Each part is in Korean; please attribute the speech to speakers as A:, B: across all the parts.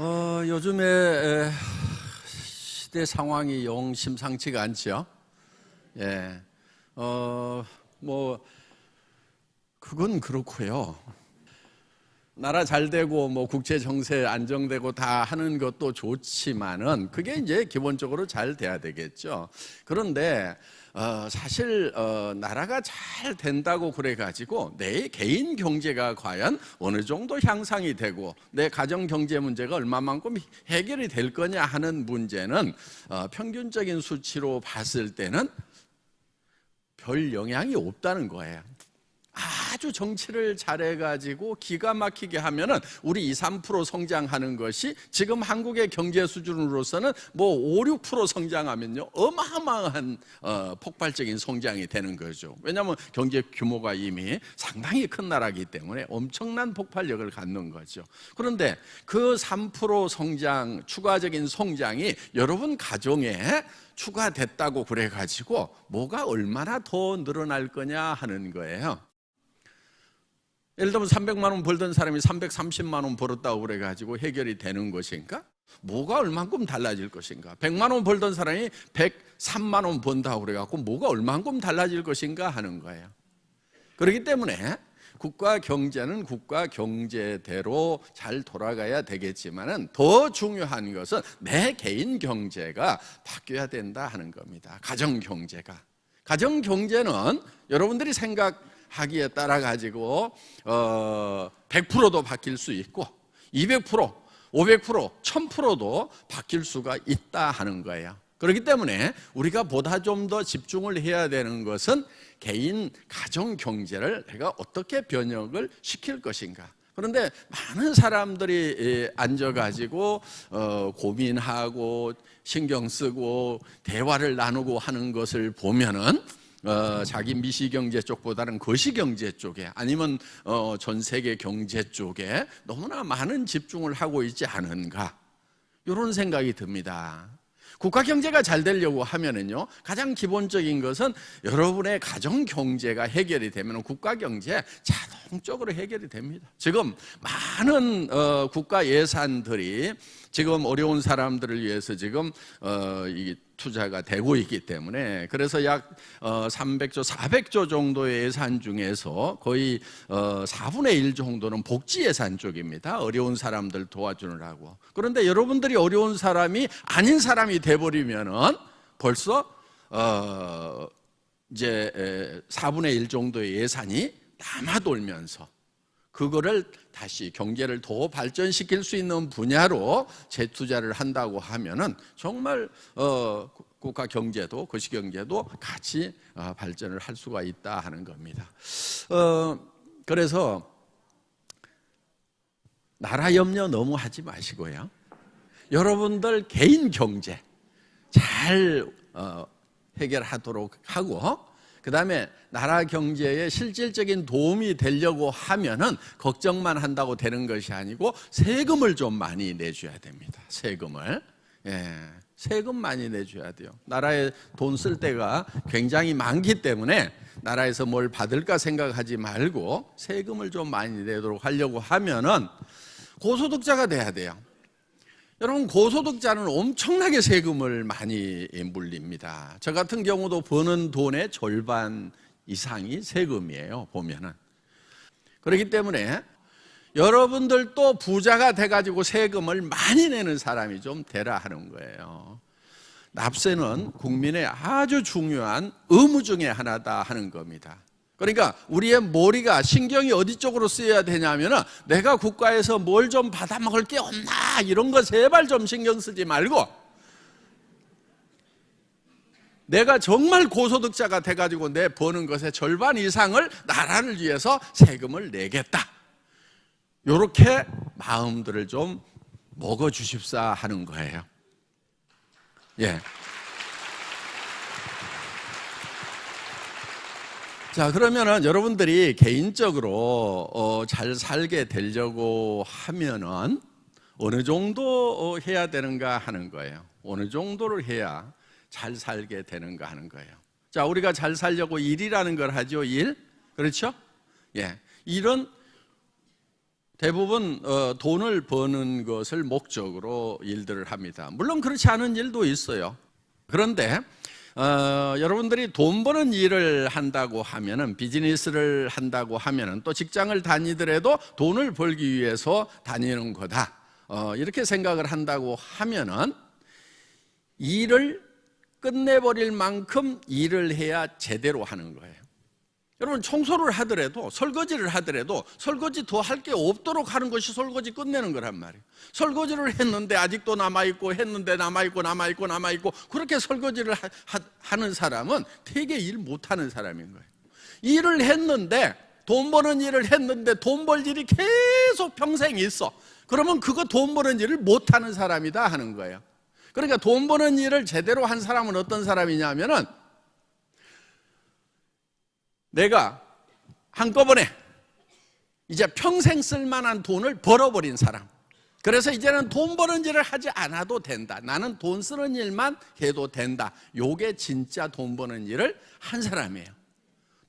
A: 요즘에 시대 상황이 영 심상치가 않죠. 예, 그건 그렇고요. 나라 잘 되고 국제 정세 안정되고 다 하는 것도 좋지만은 그게 이제 기본적으로 잘 돼야 되겠죠. 그런데 사실 나라가 잘 된다고 그래 가지고 내 개인 경제가 과연 어느 정도 향상이 되고 내 가정 경제 문제가 얼마만큼 해결이 될 거냐 하는 문제는 평균적인 수치로 봤을 때는 별 영향이 없다는 거예요. 아주 정치를 잘해가지고 기가 막히게 하면은 우리 2, 3% 성장하는 것이 지금 한국의 경제 수준으로서는 5, 6% 성장하면요 어마어마한 폭발적인 성장이 되는 거죠. 왜냐하면 경제 규모가 이미 상당히 큰 나라이기 때문에 엄청난 폭발력을 갖는 거죠. 그런데 그 3% 성장, 추가적인 성장이 여러분 가정에 추가됐다고 그래가지고 뭐가 얼마나 더 늘어날 거냐 하는 거예요. 예를 들면 300만 원 벌던 사람이 330만 원 벌었다고 그래가지고 해결이 되는 것인가? 뭐가 얼만큼 달라질 것인가? 100만 원 벌던 사람이 103만 원 번다고 그래가지고 뭐가 얼만큼 달라질 것인가 하는 거예요. 그렇기 때문에 국가 경제는 국가 경제대로 잘 돌아가야 되겠지만은 더 중요한 것은 내 개인 경제가 바뀌어야 된다 하는 겁니다. 가정 경제가. 가정 경제는 여러분들이 하기에 따라 가지고 100%도 바뀔 수 있고 200%, 500%, 1000%도 바뀔 수가 있다 하는 거예요. 그렇기 때문에 우리가 보다 좀 더 집중을 해야 되는 것은 개인 가정 경제를 내가 어떻게 변혁을 시킬 것인가. 그런데 많은 사람들이 앉아가지고 고민하고 신경 쓰고 대화를 나누고 하는 것을 보면은 자기 미시경제 쪽보다는 거시경제 쪽에 아니면 전 세계 경제 쪽에 너무나 많은 집중을 하고 있지 않은가 이런 생각이 듭니다. 국가 경제가 잘 되려고 하면은요 가장 기본적인 것은 여러분의 가정 경제가 해결이 되면 국가 경제 자동적으로 해결이 됩니다. 지금 많은 국가 예산들이 지금 어려운 사람들을 위해서 지금 이 투자가 되고 있기 때문에 그래서 약 300조, 400조 정도의 예산 중에서 거의 4분의 1 정도는 복지 예산 쪽입니다. 어려운 사람들 도와주느라고. 그런데 여러분들이 어려운 사람이 아닌 사람이 돼버리면은 벌써 이제 4분의 1 정도의 예산이 남아돌면서 그거를 다시 경제를 더 발전시킬 수 있는 분야로 재투자를 한다고 하면은 정말 국가 경제도 거시경제도 같이 발전을 할 수가 있다 하는 겁니다. 그래서 나라 염려 너무 하지 마시고요. 여러분들 개인 경제 잘 해결하도록 하고 그 다음에 나라 경제에 실질적인 도움이 되려고 하면은 걱정만 한다고 되는 것이 아니고 세금을 좀 많이 내줘야 됩니다. 세금을. 세금 많이 내줘야 돼요. 나라에 돈 쓸 때가 굉장히 많기 때문에 나라에서 뭘 받을까 생각하지 말고 세금을 좀 많이 내도록 하려고 하면은 고소득자가 돼야 돼요. 여러분 고소득자는 엄청나게 세금을 많이 물립니다. 저 같은 경우도 버는 돈의 절반 이상이 세금이에요. 보면은. 그렇기 때문에 여러분들도 부자가 돼가지고 세금을 많이 내는 사람이 좀 되라 하는 거예요. 납세는 국민의 아주 중요한 의무 중에 하나다 하는 겁니다. 그러니까 우리의 머리가 신경이 어디 쪽으로 쓰여야 되냐면은 내가 국가에서 뭘 좀 받아먹을 게 없나 이런 거 제발 좀 신경 쓰지 말고 내가 정말 고소득자가 돼가지고 내 버는 것의 절반 이상을 나라를 위해서 세금을 내겠다. 이렇게 마음들을 좀 먹어주십사 하는 거예요. 예. 자, 그러면은 여러분들이 개인적으로 잘 살게 되려고 하면은 어느 정도 해야 되는가 하는 거예요. 어느 정도를 해야 잘 살게 되는가 하는 거예요. 자, 우리가 잘 살려고 일이라는 걸 하죠. 일. 그렇죠? 예. 일은 대부분 돈을 버는 것을 목적으로 일들을 합니다. 물론 그렇지 않은 일도 있어요. 그런데 여러분들이 돈 버는 일을 한다고 하면은, 비즈니스를 한다고 하면은, 또 직장을 다니더라도 돈을 벌기 위해서 다니는 거다, 이렇게 생각을 한다고 하면은 일을 끝내버릴 만큼 일을 해야 제대로 하는 거예요. 여러분, 청소를 하더라도, 설거지를 하더라도 설거지 더 할 게 없도록 하는 것이 설거지 끝내는 거란 말이에요. 설거지를 했는데 아직도 남아있고, 했는데 남아있고 그렇게 설거지를 하는 사람은 되게 일 못하는 사람인 거예요. 일을 했는데, 돈 버는 일을 했는데 돈 벌 일이 계속 평생 있어. 그러면 그거 돈 버는 일을 못하는 사람이다 하는 거예요. 그러니까 돈 버는 일을 제대로 한 사람은 어떤 사람이냐면은, 내가 한꺼번에 이제 평생 쓸만한 돈을 벌어버린 사람. 그래서 이제는 돈 버는 일을 하지 않아도 된다. 나는 돈 쓰는 일만 해도 된다. 요게 진짜 돈 버는 일을 한 사람이에요.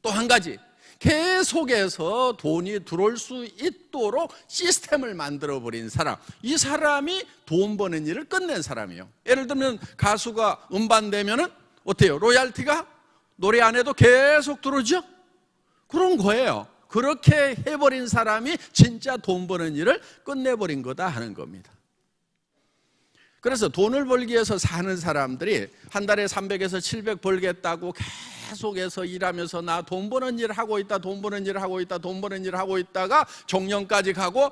A: 또 한 가지, 계속해서 돈이 들어올 수 있도록 시스템을 만들어버린 사람. 이 사람이 돈 버는 일을 끝낸 사람이에요. 예를 들면 가수가 음반 내면은 어때요? 로얄티가 노래 안 해도 계속 들어오죠? 그런 거예요. 그렇게 해버린 사람이 진짜 돈 버는 일을 끝내버린 거다 하는 겁니다. 그래서 돈을 벌기 위해서 사는 사람들이 한 달에 300에서 700 벌겠다고 계속해서 일하면서, 나 돈 버는 일을 하고 있다, 돈 버는 일을 하고 있다, 돈 버는 일을 하고 있다가 정년까지 가고,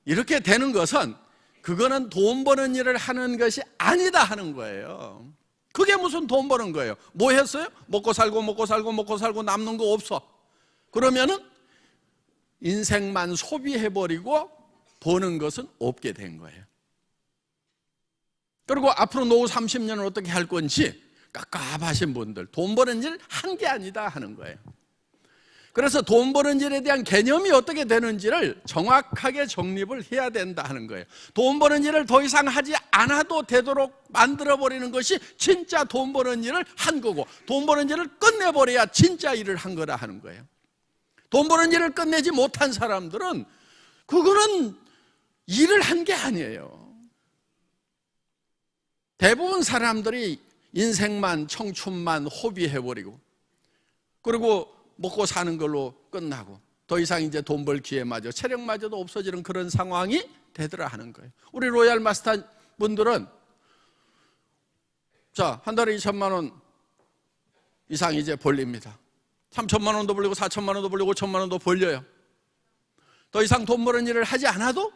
A: 이렇게 되는 것은 그거는 돈 버는 일을 하는 것이 아니다 하는 거예요. 그게 무슨 돈 버는 거예요? 뭐 했어요? 먹고 살고 남는 거 없어. 그러면은 인생만 소비해버리고 버는 것은 없게 된 거예요. 그리고 앞으로 노후 30년을 어떻게 할 건지 깝깝하신 분들, 돈 버는 일 한 게 아니다 하는 거예요. 그래서 돈 버는 일에 대한 개념이 어떻게 되는지를 정확하게 정립을 해야 된다 하는 거예요. 돈 버는 일을 더 이상 하지 않아도 되도록 만들어버리는 것이 진짜 돈 버는 일을 한 거고, 돈 버는 일을 끝내버려야 진짜 일을 한 거다 하는 거예요. 돈 버는 일을 끝내지 못한 사람들은 그거는 일을 한 게 아니에요. 대부분 사람들이 인생만, 청춘만 호비해버리고, 그리고 먹고 사는 걸로 끝나고, 더 이상 이제 돈 벌 기회마저, 체력마저도 없어지는 그런 상황이 되더라 하는 거예요. 우리 로얄 마스터 분들은 자, 한 달에 2천만 원 이상 이제 벌립니다. 3천만 원도 벌리고 4천만 원도 벌리고 5천만 원도 벌려요. 더 이상 돈 버는 일을 하지 않아도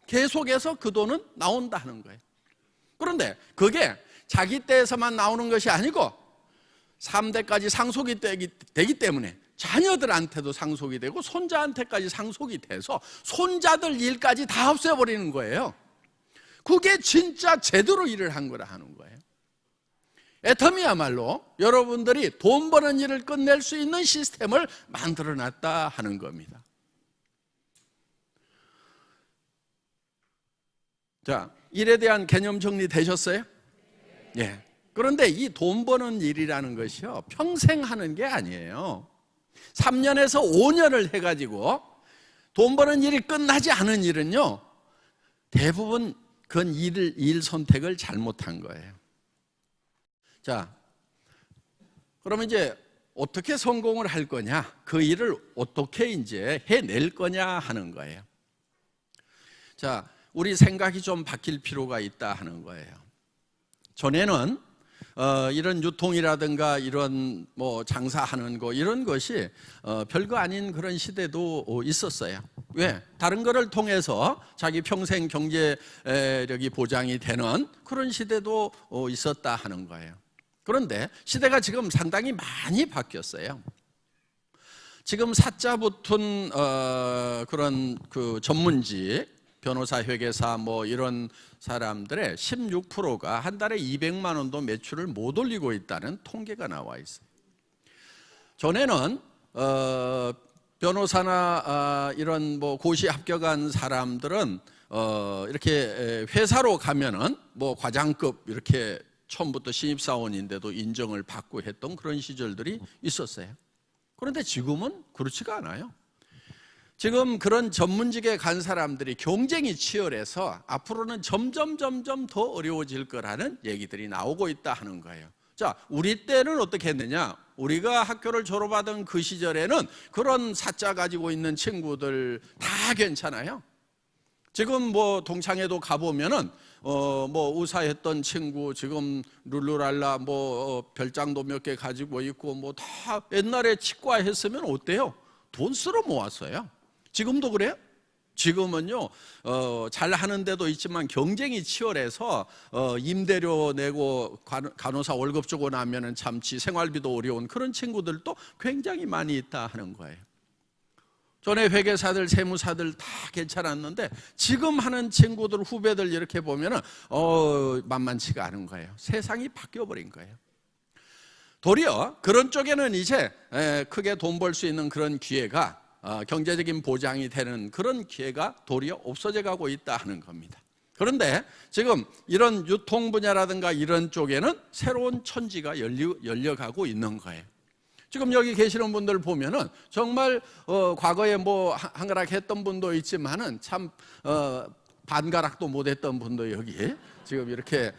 A: 계속해서 그 돈은 나온다 하는 거예요. 그런데 그게 자기 때에서만 나오는 것이 아니고 3대까지 상속이 되기 때문에 자녀들한테도 상속이 되고 손자한테까지 상속이 돼서 손자들 일까지 다 없애버리는 거예요. 그게 진짜 제대로 일을 한 거라 하는 거예요. 애텀이야말로 여러분들이 돈 버는 일을 끝낼 수 있는 시스템을 만들어놨다 하는 겁니다. 자, 일에 대한 개념 정리 되셨어요? 예. 그런데 이 돈 버는 일이라는 것이요, 평생 하는 게 아니에요. 3년에서 5년을 해가지고 돈 버는 일이 끝나지 않은 일은요, 대부분 그건 일 선택을 잘못한 거예요. 자, 그러면 이제 어떻게 성공을 할 거냐, 그 일을 어떻게 이제 해낼 거냐 하는 거예요. 자, 우리 생각이 좀 바뀔 필요가 있다 하는 거예요. 전에는 이런 유통이라든가 이런 뭐 장사하는 거 이런 것이 별거 아닌 그런 시대도 있었어요. 왜? 다른 거를 통해서 자기 평생 경제력이 보장이 되는 그런 시대도 있었다 하는 거예요. 그런데 시대가 지금 상당히 많이 바뀌었어요. 지금 사자 붙은 그런 그 전문직, 변호사, 회계사 뭐 이런 사람들의 16%가 한 달에 200만 원도 매출을 못 올리고 있다는 통계가 나와 있어요. 전에는 변호사나 이런 뭐 고시 합격한 사람들은 이렇게 회사로 가면은 뭐 과장급 이렇게 처음부터 신입사원인데도 인정을 받고 했던 그런 시절들이 있었어요. 그런데 지금은 그렇지가 않아요. 지금 그런 전문직에 간 사람들이 경쟁이 치열해서 앞으로는 점점 더 어려워질 거라는 얘기들이 나오고 있다 하는 거예요. 자, 우리 때는 어떻게 했느냐? 우리가 학교를 졸업하던 그 시절에는 그런 사자 가지고 있는 친구들 다 괜찮아요. 지금 뭐 동창회도 가보면은 뭐 의사했던 친구 지금 룰루랄라 별장도 몇 개 가지고 있고 뭐 다 옛날에 치과 했으면 어때요? 돈 쓸어 모았어요. 지금도 그래요? 지금은요 잘 하는 데도 있지만 경쟁이 치열해서 임대료 내고 간호사 월급 주고 나면은 참지 생활비도 어려운 그런 친구들도 굉장히 많이 있다 하는 거예요. 전에 회계사들, 세무사들 다 괜찮았는데 지금 하는 친구들, 후배들 이렇게 보면은 만만치가 않은 거예요. 세상이 바뀌어 버린 거예요. 도리어 그런 쪽에는 이제 크게 돈 벌 수 있는 그런 기회가 경제적인 보장이 되는 그런 기회가 도리어 없어져 가고 있다 하는 겁니다. 그런데 지금 이런 유통 분야라든가 이런 쪽에는 새로운 천지가 열려가고 있는 거예요. 지금 여기 계시는 분들 보면은 정말 과거에 뭐 한가락 했던 분도 있지만은 참 반가락도 못했던 분도 여기 지금 이렇게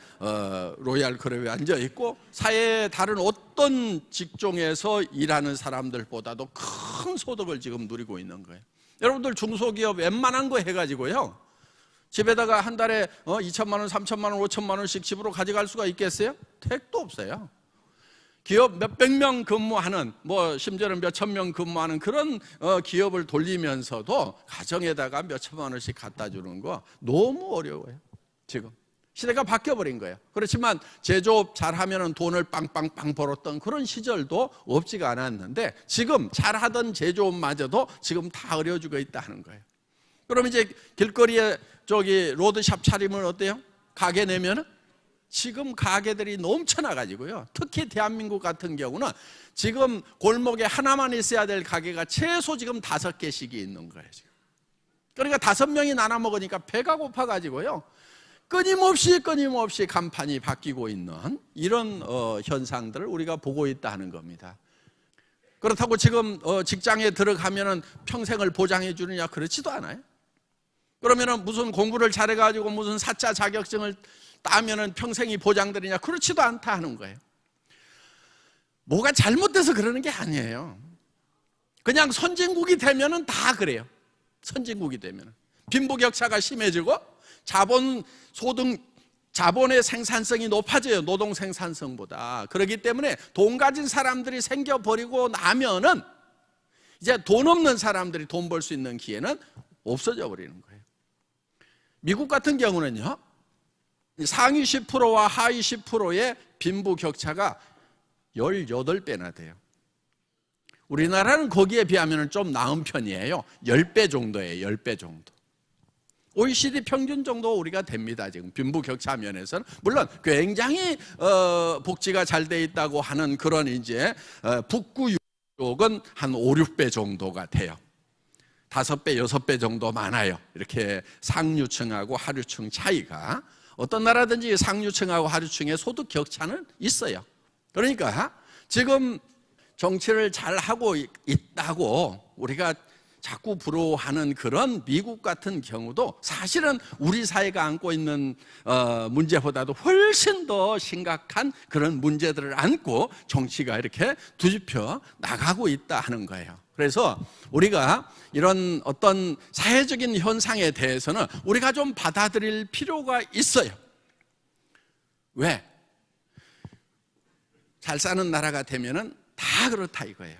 A: 로얄 클럽에 앉아 있고 사회의 다른 어떤 직종에서 일하는 사람들보다도 큰 소득을 지금 누리고 있는 거예요. 여러분들 중소기업 웬만한 거 해가지고요 집에다가 한 달에 2천만 원, 3천만 원, 5천만 원씩 집으로 가져갈 수가 있겠어요? 택도 없어요. 기업 몇백 명 근무하는 심지어는 몇천 명 근무하는 그런 기업을 돌리면서도 가정에다가 몇천만 원씩 갖다 주는 거 너무 어려워요. 지금 시대가 바뀌어버린 거예요. 그렇지만 제조업 잘하면 돈을 빵빵빵 벌었던 그런 시절도 없지가 않았는데 지금 잘하던 제조업마저도 지금 다 어려워지고 있다는 거예요. 그럼 이제 길거리에 로드샵 차리면 어때요? 가게 내면은 지금 가게들이 넘쳐나가지고요. 특히 대한민국 같은 경우는 지금 골목에 하나만 있어야 될 가게가 최소 지금 5개씩이 있는 거예요. 지금. 그러니까 5명이 나눠 먹으니까 배가 고파가지고요. 끊임없이 간판이 바뀌고 있는 이런 현상들을 우리가 보고 있다는 겁니다. 그렇다고 지금 직장에 들어가면은 평생을 보장해 주느냐? 그렇지도 않아요. 그러면은 무슨 공부를 잘해가지고 무슨 사자 자격증을 따면은 평생이 보장되느냐? 그렇지도 않다 하는 거예요. 뭐가 잘못돼서 그러는 게 아니에요. 그냥 선진국이 되면은 다 그래요. 선진국이 되면은 빈부격차가 심해지고 자본의 생산성이 높아져요. 노동 생산성보다. 그렇기 때문에 돈 가진 사람들이 생겨버리고 나면은 이제 돈 없는 사람들이 돈 벌 수 있는 기회는 없어져 버리는 거예요. 미국 같은 경우는요 상위 10%와 하위 10%의 빈부격차가 18배나 돼요. 우리나라는 거기에 비하면 좀 나은 편이에요. 10배 정도예요. 10배 정도. OECD 평균 정도 우리가 됩니다. 지금 빈부격차 면에서는 물론 굉장히 복지가 잘 돼 있다고 하는 그런 이제 북구 쪽은 한 5, 6배 정도가 돼요. 5배, 6배 정도 많아요. 이렇게 상류층하고 하류층 차이가. 어떤 나라든지 상류층하고 하류층의 소득 격차는 있어요. 그러니까 지금 정치를 잘하고 있다고 우리가 자꾸 부러워하는 그런 미국 같은 경우도 사실은 우리 사회가 안고 있는 문제보다도 훨씬 더 심각한 그런 문제들을 안고 정치가 이렇게 뒤집혀 나가고 있다 하는 거예요. 그래서 우리가 이런 어떤 사회적인 현상에 대해서는 우리가 좀 받아들일 필요가 있어요. 왜? 잘 사는 나라가 되면은 다 그렇다 이거예요.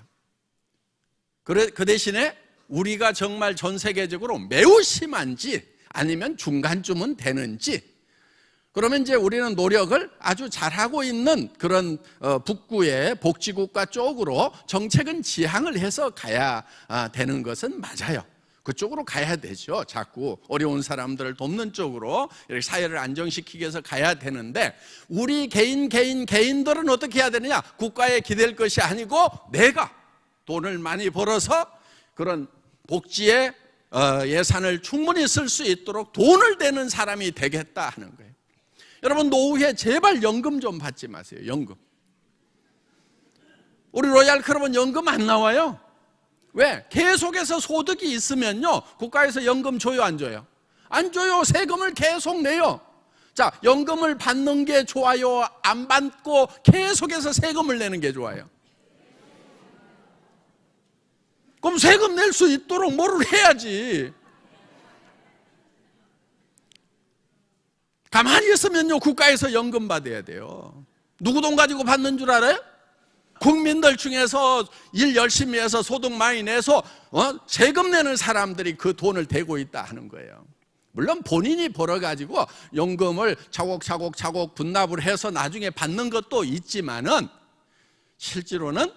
A: 그 대신에 우리가 정말 전 세계적으로 매우 심한지 아니면 중간쯤은 되는지 그러면 이제 우리는 노력을 아주 잘하고 있는 그런 북구의 복지국가 쪽으로 정책은 지향을 해서 가야 되는 것은 맞아요. 그쪽으로 가야 되죠. 자꾸 어려운 사람들을 돕는 쪽으로 이렇게 사회를 안정시키기 위해서 가야 되는데 우리 개인들은 어떻게 해야 되느냐? 국가에 기댈 것이 아니고 내가 돈을 많이 벌어서 그런 복지에 예산을 충분히 쓸 수 있도록 돈을 대는 사람이 되겠다 하는 거예요. 여러분 노후에 제발 연금 좀 받지 마세요. 연금. 우리 로얄 클럽은 연금 안 나와요. 왜? 계속해서 소득이 있으면요, 국가에서 연금 줘요, 안 줘요? 안 줘요. 세금을 계속 내요. 자, 연금을 받는 게 좋아요? 안 받고 계속해서 세금을 내는 게 좋아요? 그럼 세금 낼 수 있도록 뭐를 해야지. 가만히 있으면요, 국가에서 연금 받아야 돼요. 누구 돈 가지고 받는 줄 알아요? 국민들 중에서 일 열심히 해서 소득 많이 내서 세금 내는 사람들이 그 돈을 대고 있다 하는 거예요. 물론 본인이 벌어가지고 연금을 차곡차곡 분납을 해서 나중에 받는 것도 있지만은, 실제로는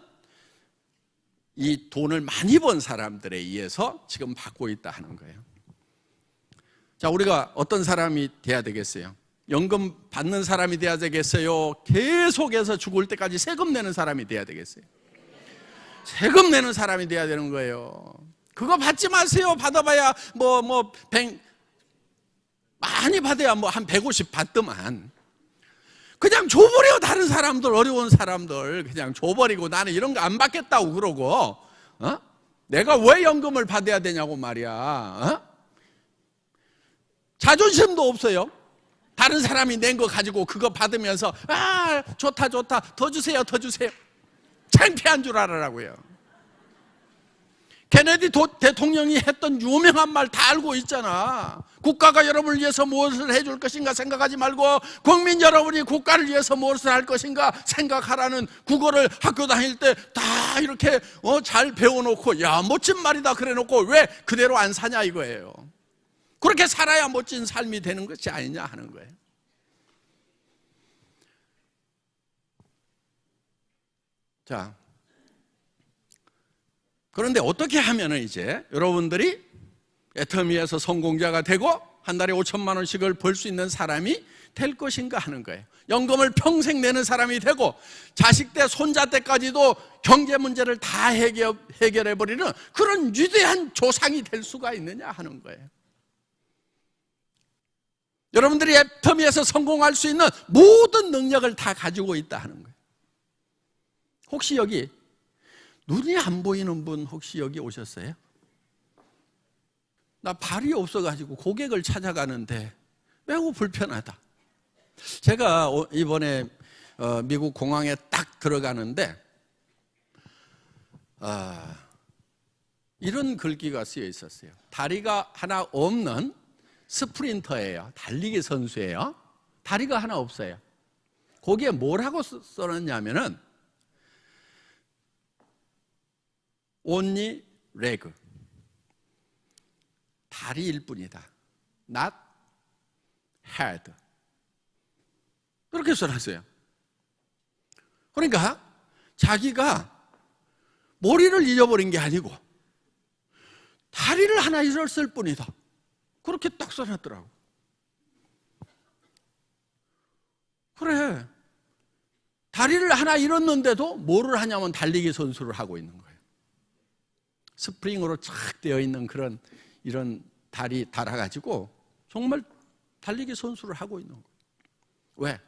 A: 이 돈을 많이 번 사람들에 의해서 지금 받고 있다 하는 거예요. 자, 우리가 어떤 사람이 돼야 되겠어요? 연금 받는 사람이 돼야 되겠어요? 계속해서 죽을 때까지 세금 내는 사람이 돼야 되겠어요? 세금 내는 사람이 돼야 되는 거예요. 그거 받지 마세요. 받아봐야 많이 받아야 한 150 받더만. 그냥 줘버려. 다른 사람들, 어려운 사람들 그냥 줘버리고 나는 이런 거 안 받겠다고 그러고, 내가 왜 연금을 받아야 되냐고 말이야. 자존심도 없어요. 다른 사람이 낸 거 가지고 그거 받으면서 좋다 더 주세요. 창피한 줄 알아라고요. 케네디 대통령이 했던 유명한 말 다 알고 있잖아. 국가가 여러분을 위해서 무엇을 해줄 것인가 생각하지 말고 국민 여러분이 국가를 위해서 무엇을 할 것인가 생각하라는, 국어를 학교 다닐 때 다 이렇게 잘 배워놓고, 야, 멋진 말이다 그래놓고 왜 그대로 안 사냐 이거예요. 그렇게 살아야 멋진 삶이 되는 것이 아니냐 하는 거예요. 자, 그런데 어떻게 하면은 이제 여러분들이 애터미에서 성공자가 되고 한 달에 5천만 원씩을 벌 수 있는 사람이 될 것인가 하는 거예요. 연금을 평생 내는 사람이 되고 자식 때 손자 때까지도 경제 문제를 다 해결해버리는 그런 위대한 조상이 될 수가 있느냐 하는 거예요. 여러분들이 애터미에서 성공할 수 있는 모든 능력을 다 가지고 있다 하는 거예요. 혹시 여기 눈이 안 보이는 분 혹시 여기 오셨어요? 나 발이 없어가지고 고객을 찾아가는데 매우 불편하다. 제가 이번에 미국 공항에 딱 들어가는데 이런 글귀가 쓰여 있었어요. 다리가 하나 없는 스프린터예요. 달리기 선수예요. 다리가 하나 없어요. 거기에 뭐라고 써놨냐면은 only leg, 다리일 뿐이다. not head. 그렇게 써놨어요. 그러니까 자기가 머리를 잃어버린 게 아니고 다리를 하나 잃었을 뿐이다. 그렇게 딱 써놨더라고. 그래, 다리를 하나 잃었는데도 뭐를 하냐면 달리기 선수를 하고 있는 거예요. 스프링으로 착 되어 있는 그런 이런 다리 달아가지고 정말 달리기 선수를 하고 있는 거예요. 왜?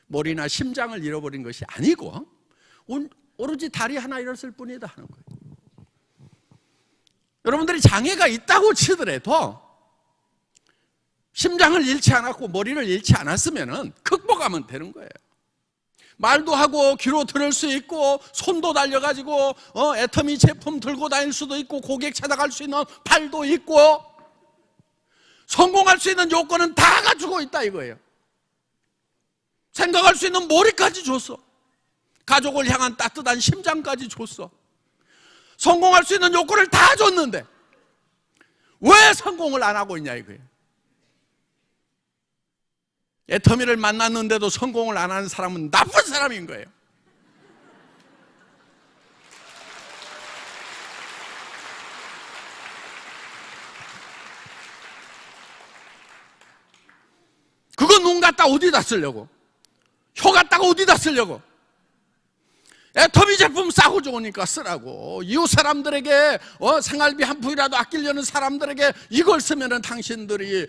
A: 머리나 심장을 잃어버린 것이 아니고 오로지 다리 하나 잃었을 뿐이다 하는 거예요. 여러분들이 장애가 있다고 치더라도 심장을 잃지 않았고 머리를 잃지 않았으면 극복하면 되는 거예요. 말도 하고 귀로 들을 수 있고 손도 달려가지고 애터미 제품 들고 다닐 수도 있고 고객 찾아갈 수 있는 팔도 있고 성공할 수 있는 요건은 다 갖추고 있다 이거예요. 생각할 수 있는 머리까지 줬어. 가족을 향한 따뜻한 심장까지 줬어. 성공할 수 있는 요건을 다 줬는데 왜 성공을 안 하고 있냐 이거예요. 애터미를 만났는데도 성공을 안 하는 사람은 나쁜 사람인 거예요. 그거 눈 갖다 어디다 쓰려고? 혀 갖다가 어디다 쓰려고? 애터미 제품 싸고 좋으니까 쓰라고. 이웃 사람들에게 생활비 한 푼이라도 아끼려는 사람들에게 이걸 쓰면은 당신들이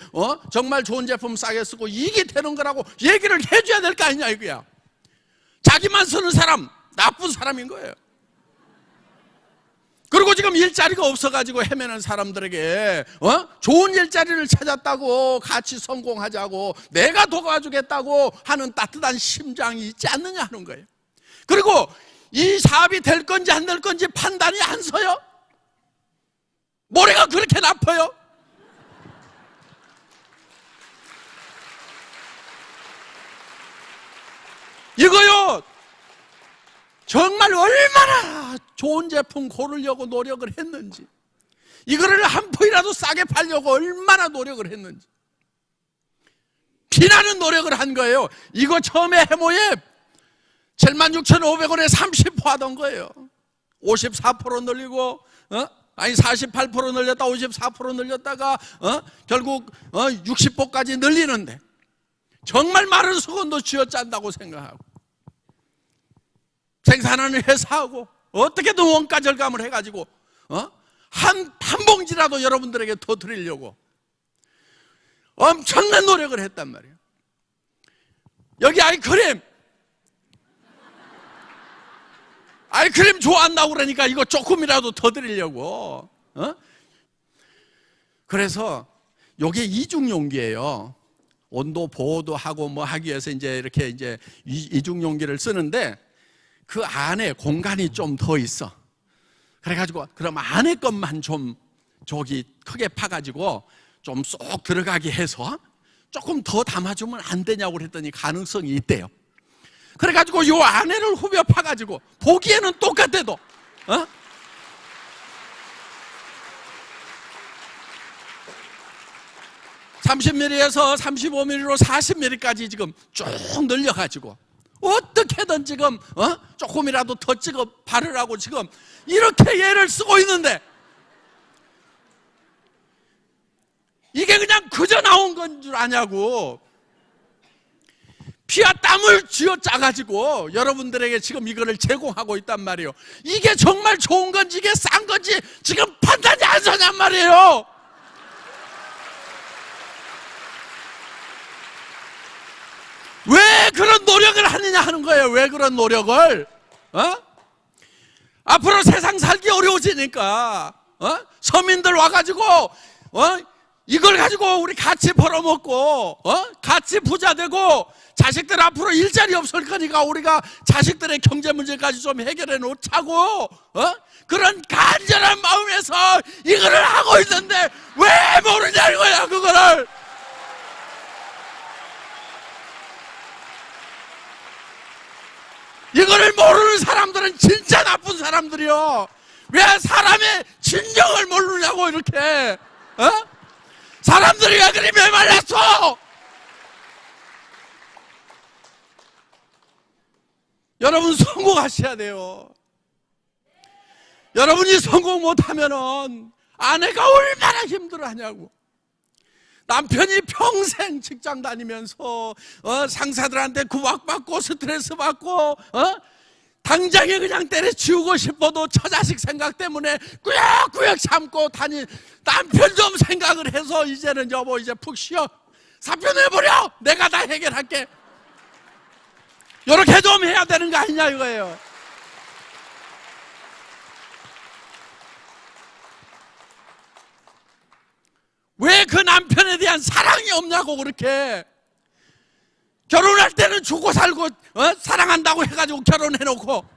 A: 정말 좋은 제품 싸게 쓰고 이익이 되는 거라고 얘기를 해줘야 될 거 아니냐 이거야. 자기만 쓰는 사람 나쁜 사람인 거예요. 그리고 지금 일자리가 없어가지고 헤매는 사람들에게 좋은 일자리를 찾았다고 같이 성공하자고 내가 도와주겠다고 하는 따뜻한 심장이 있지 않느냐 하는 거예요. 그리고 이 사업이 될 건지 안 될 건지 판단이 안 서요. 모래가 그렇게 나빠요. 이거요, 정말 얼마나 좋은 제품 고르려고 노력을 했는지, 이거를 한 푼이라도 싸게 팔려고 얼마나 노력을 했는지, 피나는 노력을 한 거예요. 이거 처음에 해모에 76,500원에 30% 하던 거예요. 54% 늘리고, 48% 늘렸다, 54% 늘렸다가, 결국, 60%까지 늘리는데, 정말 마른 수건도 쥐어짠다고 생각하고, 생산하는 회사하고, 어떻게든 원가 절감을 해가지고, 한 봉지라도 여러분들에게 더 드리려고 엄청난 노력을 했단 말이에요. 여기 아이크림 좋아한다고 그러니까 이거 조금이라도 더 드리려고. 그래서 이게 이중용기예요. 온도 보호도 하고 뭐 하기 위해서 이렇게 이중용기를 쓰는데, 그 안에 공간이 좀 더 있어. 그래가지고 그럼 안에 것만 좀 저기 크게 파가지고 좀 쏙 들어가게 해서 조금 더 담아주면 안 되냐고 그랬더니 가능성이 있대요. 그래가지고 요 안에를 후벼 파가지고 보기에는 똑같아도 30mm에서 35mm로 40mm까지 지금 쭉 늘려가지고 어떻게든 지금 조금이라도 더 찍어 바르라고 지금 이렇게 얘를 쓰고 있는데, 이게 그냥 그저 나온 건 줄 아냐고. 피와 땀을 쥐어 짜가지고 여러분들에게 지금 이거를 제공하고 있단 말이에요. 이게 정말 좋은 건지 이게 싼 건지 지금 판단이 안 서냔 말이에요. 왜 그런 노력을 하느냐 하는 거예요. 왜 그런 노력을? 앞으로 세상 살기 어려워지니까 서민들 와가지고 이걸 가지고 우리 같이 벌어먹고 같이 부자 되고, 자식들 앞으로 일자리 없을 거니까 우리가 자식들의 경제 문제까지 좀 해결해 놓자고 그런 간절한 마음에서 이거를 하고 있는데 왜 모르냐는 거야. 그거를 이거를 모르는 사람들은 진짜 나쁜 사람들이요. 왜 사람의 진정을 모르냐고. 이렇게 사람들이 왜 그리 메말랐어? 여러분 성공하셔야 돼요. 여러분이 성공 못하면은 아내가 얼마나 힘들어하냐고. 남편이 평생 직장 다니면서 상사들한테 구박받고 스트레스 받고 당장에 그냥 때려치우고 싶어도 처자식 생각 때문에 꾸역꾸역 참고 다닌 남편 좀 생각을 해서 이제는 여보 이제 푹 쉬어, 사표 내버려, 내가 다 해결할게, 이렇게 좀 해야 되는 거 아니냐 이거예요. 왜 그 남편에 대한 사랑이 없냐고. 그렇게 결혼할 때는 죽고 살고 사랑한다고 해가지고 결혼해놓고.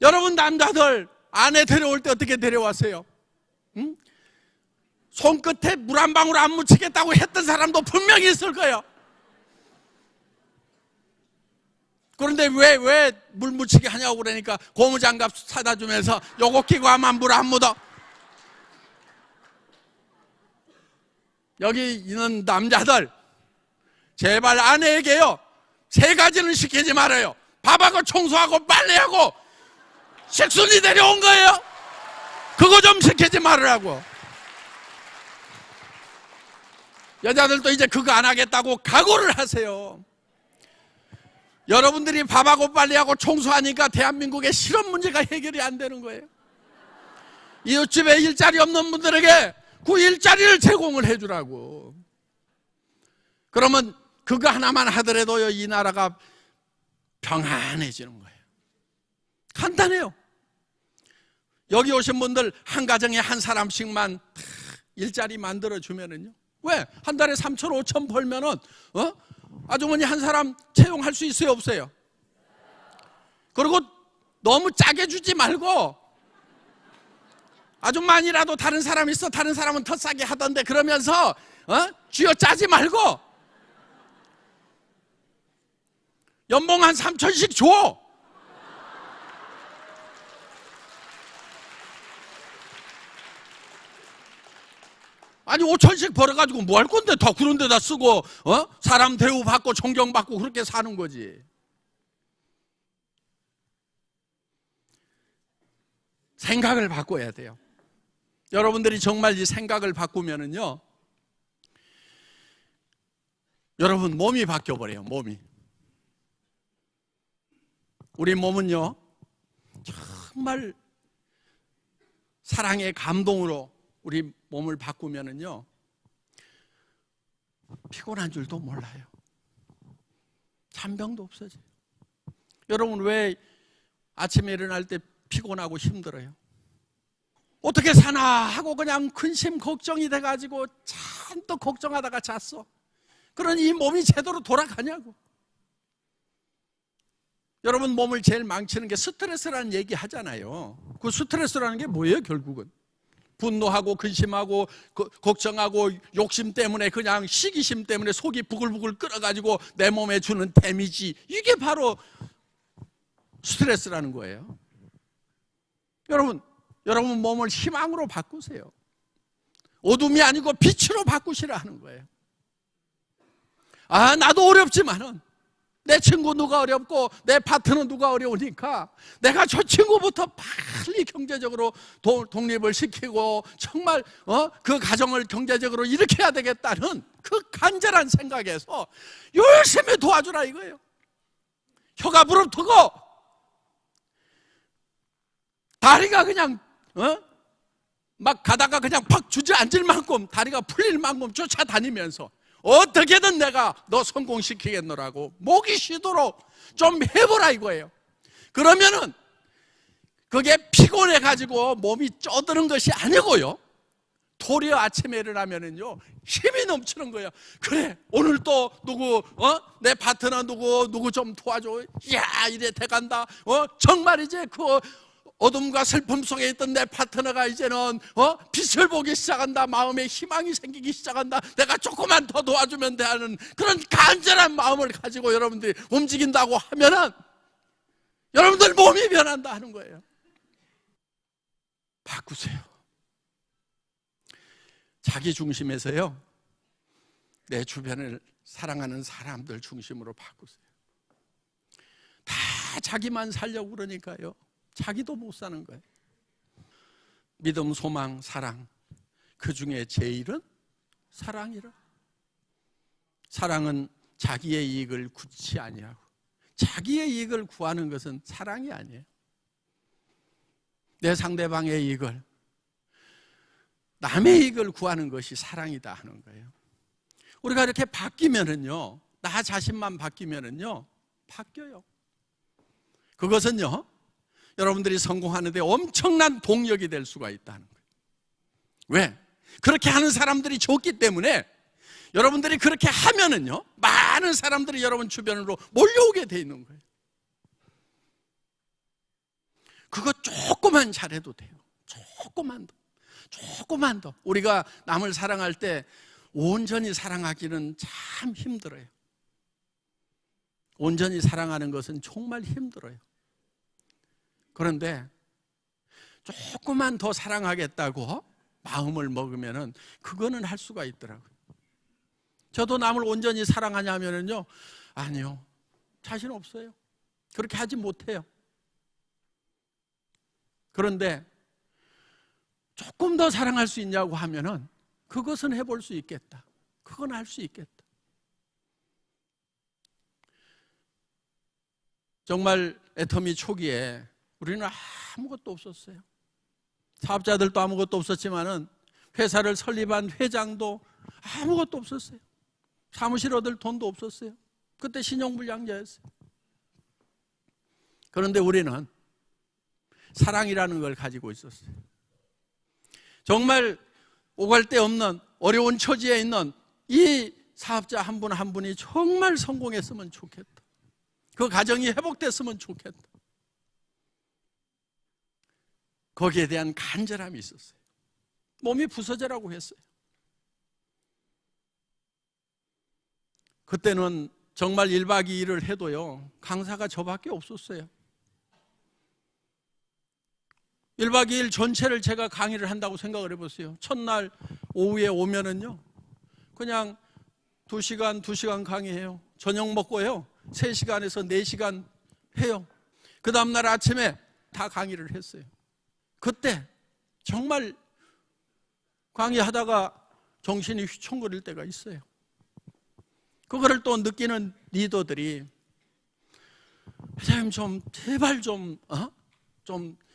A: 여러분 남자들 아내 데려올 때 어떻게 데려왔어요? 응? 손끝에 물 한 방울 안 묻히겠다고 했던 사람도 분명히 있을 거예요. 그런데 왜 물 묻히게 하냐고 그러니까 고무장갑 사다 주면서 요거 끼고 하면 물 안 묻어. 여기 있는 남자들 제발 아내에게요 3가지는 시키지 말아요. 밥하고 청소하고 빨래하고 식순이 데려온 거예요. 그거 좀 시키지 말으라고. 여자들도 이제 그거 안 하겠다고 각오를 하세요. 여러분들이 밥하고 빨래하고 청소하니까 대한민국의 실업 문제가 해결이 안 되는 거예요. 이웃집에 일자리 없는 분들에게 그 일자리를 제공을 해주라고. 그러면 그거 하나만 하더라도 이 나라가 평안해지는 거예요. 간단해요. 여기 오신 분들 한 가정에 한 사람씩만 일자리 만들어주면은요. 왜? 한 달에 3천, 5천 벌면은, 아주머니 한 사람 채용할 수 있어요, 없어요? 그리고 너무 짜게 주지 말고, 아주 많이라도 다른 사람 있어, 다른 사람은 더 싸게 하던데, 그러면서, 쥐어 짜지 말고, 연봉 한 3천씩 줘! 아니 5천씩 벌어가지고 뭐 할 건데 더 그런 데다 쓰고 사람 대우받고 존경받고 그렇게 사는 거지. 생각을 바꿔야 돼요. 여러분들이 정말 이 생각을 바꾸면은요, 여러분 몸이 바뀌어버려요. 몸이. 우리 몸은요 정말 사랑의 감동으로 우리 몸을 바꾸면은요 피곤한 줄도 몰라요. 잔병도 없어져요. 여러분 왜 아침에 일어날 때 피곤하고 힘들어요? 어떻게 사나 하고 그냥 근심 걱정이 돼가지고 잔뜩 걱정하다가 잤어. 그러니 이 몸이 제대로 돌아가냐고. 여러분 몸을 제일 망치는 게 스트레스라는 얘기 하잖아요. 그 스트레스라는 게 뭐예요 결국은? 분노하고 근심하고 걱정하고 욕심 때문에 그냥 시기심 때문에 속이 부글부글 끓어가지고 내 몸에 주는 데미지, 이게 바로 스트레스라는 거예요. 여러분 몸을 희망으로 바꾸세요. 어둠이 아니고 빛으로 바꾸시라 하는 거예요. 나도 어렵지만은 내 친구 누가 어렵고 내 파트너 누가 어려우니까 내가 저 친구부터 빨리 경제적으로 독립을 시키고 정말 그 가정을 경제적으로 일으켜야 되겠다는 그 간절한 생각에서 열심히 도와주라 이거예요. 혀가 부릅뜨고 다리가 그냥 막 가다가 그냥 팍 주저앉을 만큼 다리가 풀릴 만큼 쫓아다니면서 어떻게든 내가 너 성공시키겠노라고 목이 쉬도록 좀 해보라 이거예요. 그러면은 그게 피곤해가지고 몸이 쪄드는 것이 아니고요, 도리어 아침에 일어나면은요 힘이 넘치는 거예요. 그래 오늘 또 누구 내 파트너 누구 좀 도와줘. 야 이래 돼간다. 정말 이제 그 어둠과 슬픔 속에 있던 내 파트너가 이제는 빛을 보기 시작한다. 마음에 희망이 생기기 시작한다. 내가 조금만 더 도와주면 돼 하는 그런 간절한 마음을 가지고 여러분들이 움직인다고 하면은 여러분들 몸이 변한다 하는 거예요. 바꾸세요. 자기 중심에서요 내 주변을 사랑하는 사람들 중심으로 바꾸세요. 다 자기만 살려고 그러니까요 자기도 못 사는 거예요. 믿음, 소망, 사랑, 그 중에 제일은 사랑이라. 사랑은 자기의 이익을 구치 아니하고, 자기의 이익을 구하는 것은 사랑이 아니에요. 내 상대방의 이익을, 남의 이익을 구하는 것이 사랑이다 하는 거예요. 우리가 이렇게 바뀌면은요, 나 자신만 바뀌면은요 바뀌어요. 그것은요 여러분들이 성공하는 데 엄청난 동력이 될 수가 있다는 거예요. 왜? 그렇게 하는 사람들이 좋기 때문에 여러분들이 그렇게 하면은요 많은 사람들이 여러분 주변으로 몰려오게 돼 있는 거예요. 그거 조금만 잘해도 돼요. 조금만 더 우리가 남을 사랑할 때 온전히 사랑하기는 참 힘들어요. 온전히 사랑하는 것은 정말 힘들어요. 그런데 조금만 더 사랑하겠다고 마음을 먹으면은 그거는 할 수가 있더라고요. 저도 남을 온전히 사랑하냐면은요 아니요, 자신 없어요. 그렇게 하지 못해요. 그런데 조금 더 사랑할 수 있냐고 하면은 그것은 해볼 수 있겠다. 그건 할 수 있겠다. 정말 애터미 초기에 우리는 아무것도 없었어요. 사업자들도 아무것도 없었지만은 회사를 설립한 회장도 아무것도 없었어요. 사무실 얻을 돈도 없었어요. 그때 신용불량자였어요. 그런데 우리는 사랑이라는 걸 가지고 있었어요. 정말 오갈 데 없는 어려운 처지에 있는 이 사업자 한 분 한 분이 정말 성공했으면 좋겠다. 그 가정이 회복됐으면 좋겠다. 거기에 대한 간절함이 있었어요. 몸이 부서져라고 했어요. 그때는 정말 1박 2일을 해도요, 강사가 저밖에 없었어요. 1박 2일 전체를 제가 강의를 한다고 생각을 해보세요. 첫날 오후에 오면은요, 그냥 2시간 강의해요. 저녁 먹고요, 3시간에서 4시간 해요. 그 다음날 아침에 다 강의를 했어요. 그때 정말 강의하다가 정신이 휘청거릴 때가 있어요. 그거를 또 느끼는 리더들이, 회장님 제발 좀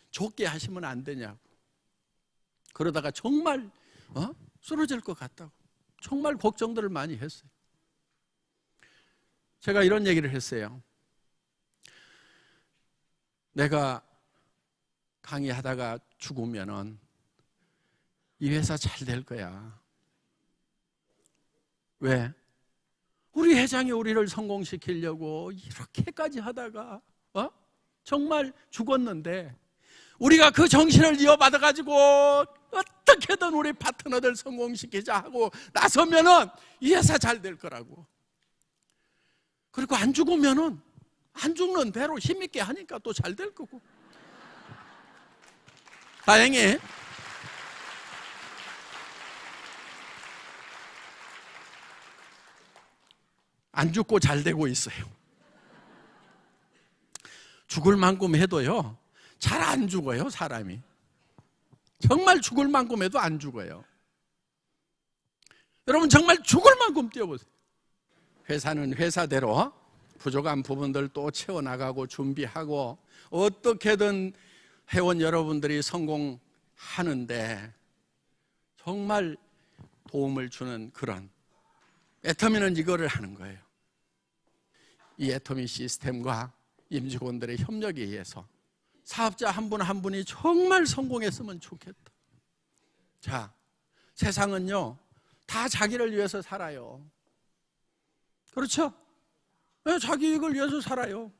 A: 좋게 하시면 안 되냐고. 그러다가 정말 쓰러질 것 같다고 정말 걱정들을 많이 했어요. 제가 이런 얘기를 했어요. 내가 강의하다가 죽으면은 이 회사 잘 될 거야. 왜? 우리 회장이 우리를 성공시키려고 이렇게까지 하다가 정말 죽었는데, 우리가 그 정신을 이어받아가지고 어떻게든 우리 파트너들 성공시키자 하고 나서면은 이 회사 잘 될 거라고. 그리고 안 죽으면은 안 죽는 대로 힘있게 하니까 또 잘 될 거고. 다행히 안 죽고 잘 되고 있어요. 죽을 만큼 해도요, 잘 안 죽어요, 사람이. 정말 죽을 만큼 해도 안 죽어요. 여러분, 정말 죽을 만큼 뛰어보세요. 회사는 회사대로 부족한 부분들 또 채워나가고 준비하고 어떻게든 회원 여러분들이 성공하는데 정말 도움을 주는 그런 애터미는 이거를 하는 거예요. 이 애터미 시스템과 임직원들의 협력에 의해서 사업자 한 분 한 분이 정말 성공했으면 좋겠다. 자, 세상은요, 다 자기를 위해서 살아요. 그렇죠? 네, 자기 이익을 위해서 살아요.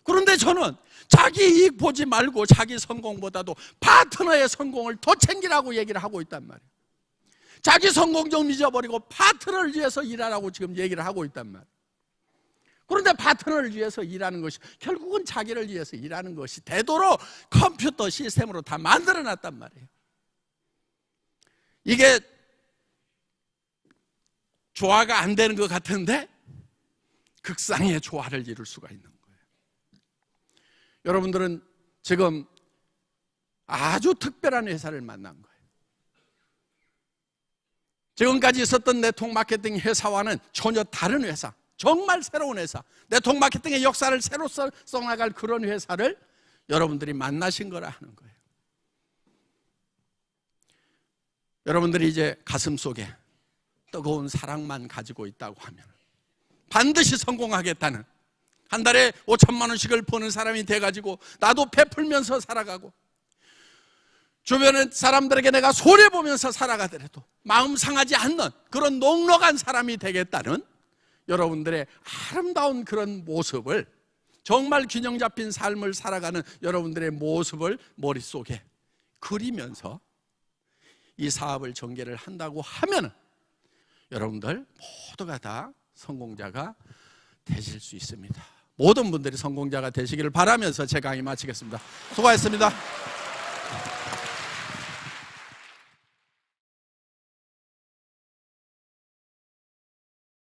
A: 그런데 저는 자기 이익 보지 말고 자기 성공보다도 파트너의 성공을 더 챙기라고 얘기를 하고 있단 말이에요. 자기 성공 좀 잊어버리고 파트너를 위해서 일하라고 지금 얘기를 하고 있단 말이에요. 그런데 파트너를 위해서 일하는 것이 결국은 자기를 위해서 일하는 것이 되도록 컴퓨터 시스템으로 다 만들어놨단 말이에요. 이게 조화가 안 되는 것 같은데 극상의 조화를 이룰 수가 있는 거예요. 여러분들은 지금 아주 특별한 회사를 만난 거예요. 지금까지 있었던 네트워크 마케팅 회사와는 전혀 다른 회사, 정말 새로운 회사, 네트워크 마케팅의 역사를 새로 써나갈 그런 회사를 여러분들이 만나신 거라 하는 거예요. 여러분들이 이제 가슴속에 뜨거운 사랑만 가지고 있다고 하면 반드시 성공하겠다는, 한 달에 5천만 원씩을 버는 사람이 돼가지고 나도 베풀면서 살아가고 주변의 사람들에게 내가 손해보면서 살아가더라도 마음 상하지 않는 그런 넉넉한 사람이 되겠다는 여러분들의 아름다운 그런 모습을, 정말 균형 잡힌 삶을 살아가는 여러분들의 모습을 머릿속에 그리면서 이 사업을 전개를 한다고 하면 여러분들 모두가 다 성공자가 되실 수 있습니다. 모든 분들이 성공자가 되시기를 바라면서 제 강의 마치겠습니다. 수고하셨습니다.